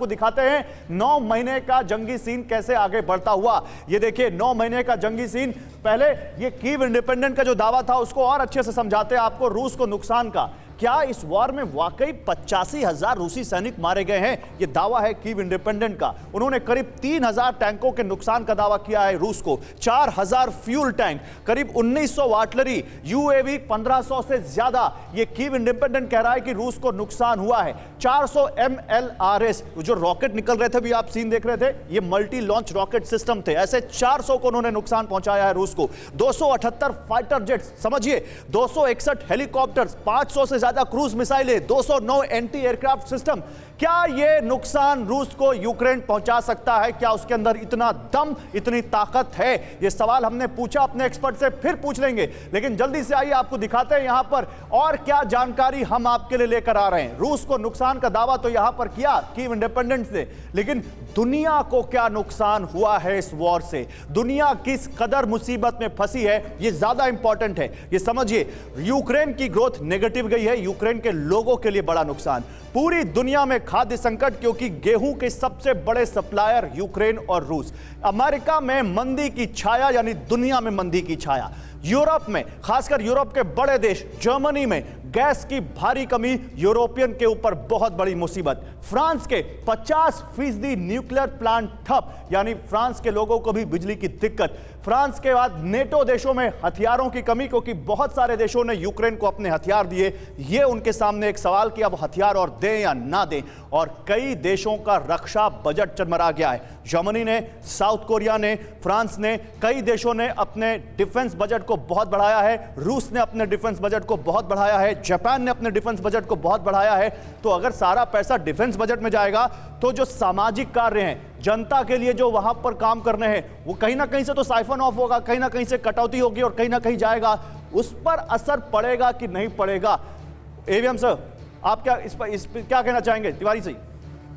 आपको दिखाते हैं 9 महीने का जंगी सीन कैसे आगे बढ़ता हुआ। ये देखिए 9 महीने का जंगी सीन। पहले ये कीव इंडिपेंडेंट का जो दावा था उसको और अच्छे से समझाते हैं आपको, रूस को नुकसान का। क्या इस वॉर में वाकई 85,000 रूसी सैनिक मारे गए हैं? यह दावा है कीव इंडिपेंडेंट का। उन्होंने करीब 3,000 टैंकों के नुकसान का दावा किया है रूस को, 4,000 फ्यूल टैंक, करीब 1,900 आर्टिलरी, यूएवी 1,500 से ज्यादा। यह कीव इंडिपेंडेंट कह रहा है कि रूस को नुकसान हुआ है। 400 MLRS जो रॉकेट निकल रहे थे, भी आप सीन देख रहे थे, ये मल्टी लॉन्च रॉकेट सिस्टम थे। ऐसे 400 को उन्होंने नुकसान पहुंचाया है रूस को। 278 फाइटर जेट्स, समझिए 261 हेलीकॉप्टर्स, 500 से क्रूज मिसाइलें, 209 एंटी एयरक्राफ्ट सिस्टम। क्या यह नुकसान रूस को यूक्रेन पहुंचा सकता है? क्या उसके अंदर इतना दम, इतनी ताकत है? यह सवाल हमने पूछा अपने एक्सपर्ट से, फिर पूछ लेंगे। लेकिन जल्दी से आइए आपको दिखाते हैं यहां पर और क्या जानकारी हम आपके लिए लेकर आ रहे हैं। रूस को नुकसान का दावा तो यहां पर किया कीव इंडिपेंडेंस ने, लेकिन दुनिया को क्या नुकसान हुआ है इस वॉर से? दुनिया किस कदर मुसीबत में फंसी है, यह ज्यादा इंपॉर्टेंट है। यह समझिए, यूक्रेन की ग्रोथ नेगेटिव गई है, यूक्रेन के लोगों के लिए बड़ा नुकसान। पूरी दुनिया में खाद्य संकट, क्योंकि गेहूं के सबसे बड़े सप्लायर यूक्रेन और रूस। अमेरिका में मंदी की छाया, यानी दुनिया में मंदी की छाया। यूरोप में, खासकर यूरोप के बड़े देश जर्मनी में गैस की भारी कमी, यूरोपियन के ऊपर बहुत बड़ी मुसीबत। फ्रांस के 50% न्यूक्लियर प्लांट ठप, यानी फ्रांस के लोगों को भी बिजली की दिक्कत। फ्रांस के बाद नेटो देशों में हथियारों की कमी, क्योंकि बहुत सारे देशों ने यूक्रेन को अपने हथियार दिए। ये उनके सामने एक सवाल कि अब हथियार और दें या ना दें। और कई देशों का रक्षा बजट चरमरा गया है। जर्मनी ने, साउथ कोरिया ने, फ्रांस ने, कई देशों ने अपने डिफेंस बजट को बहुत बढ़ाया है। रूस ने अपने डिफेंस बजट को बहुत बढ़ाया है। जापान ने अपने डिफेंस बजट को बहुत बढ़ाया है। तो अगर सारा पैसा डिफेंस बजट में जाएगा तो जो सामाजिक कार्य हैं, जनता के लिए जो वहां पर काम करने हैं, वो कहीं ना कहीं से तो साइफन ऑफ होगा, कहीं ना कहीं से कटौती होगी और कहीं ना कहीं जाएगा। उस पर असर पड़ेगा कि नहीं पड़ेगा? एवीएम सर, आप क्या इस पर क्या कहना चाहेंगे? तिवारी जी,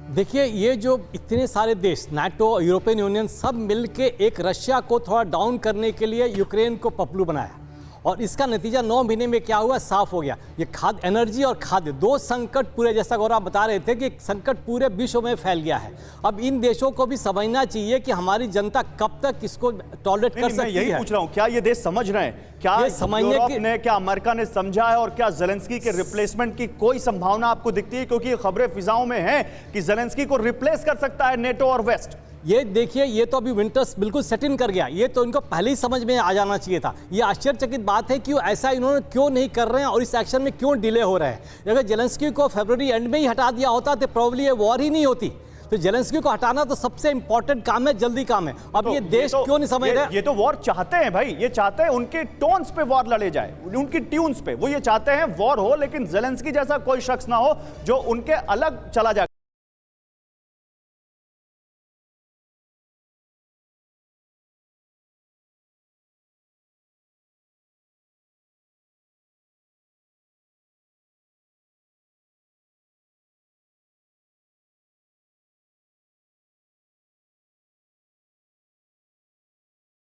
देखिए, ये जो इतने सारे देश, नाटो, यूरोपियन यूनियन, सब मिलके एक रशिया को थोड़ा डाउन करने के लिए यूक्रेन को पपलू बनाया, और इसका नतीजा 9 महीने में क्या हुआ, साफ हो गया। ये खाद्य, एनर्जी और खाद्य, दो संकट पूरे, जैसा गौरव बता रहे थे कि संकट पूरे विश्व में फैल गया है। अब इन देशों को भी समझना चाहिए कि हमारी जनता कब तक इसको टॉलरेट कर सकती है। यही पूछ रहा हूं, क्या ये देश समझ रहे हैं? क्या यूरोप ने, क्या अमेरिका ने समझा है? और क्या जेलेंस्की के रिप्लेसमेंट की कोई संभावना आपको दिखती है? क्योंकि ये खबरें फिजाओं में हैं कि जेलेंस्की को रिप्लेस कर सकता है नेटो और वेस्ट। ये देखिए, ये तो अभी विंटर्स बिल्कुल सेट इन कर गया। ये तो इनको पहले ही समझ में आ जाना चाहिए था। ये आश्चर्यचकित बात है कि ऐसा इन्होंने क्यों नहीं कर रहे हैं और इस एक्शन में क्यों डिले हो रहे हैं। अगर जेलेंस्की को फरवरी एंड में ही हटा दिया होता तो प्रॉब्ली ये वॉर ही नहीं होती। तो जेलेंस्की को हटाना तो सबसे इंपॉर्टेंट काम है, जल्दी काम है। अब तो ये देश क्यों नहीं समझ रहे? ये तो वॉर चाहते हैं भाई, ये चाहते हैं उनके टोन्स पे वॉर लड़े जाए, उनकी ट्यून्स पे। वो ये चाहते हैं वॉर हो, लेकिन जेलेंस्की जैसा कोई शख्स ना हो जो उनके अलग चला जाए।